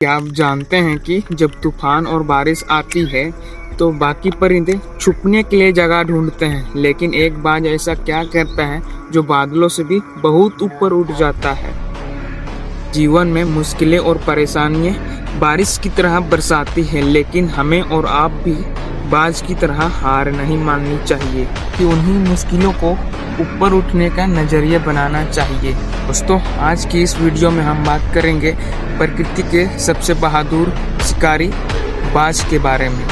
क्या आप जानते हैं कि जब तूफान और बारिश आती है तो बाकी परिंदे छुपने के लिए जगह ढूंढते हैं, लेकिन एक बाज ऐसा क्या करता है जो बादलों से भी बहुत ऊपर उठ जाता है। जीवन में मुश्किलें और परेशानियां बारिश की तरह बरसाती है, लेकिन हमें और आप भी बाज की तरह हार नहीं माननी चाहिए कि उन्हीं मुश्किलों को ऊपर उठने का नजरिया बनाना चाहिए। दोस्तों, आज की इस वीडियो में हम बात करेंगे प्रकृति के सबसे बहादुर शिकारी बाज के बारे में।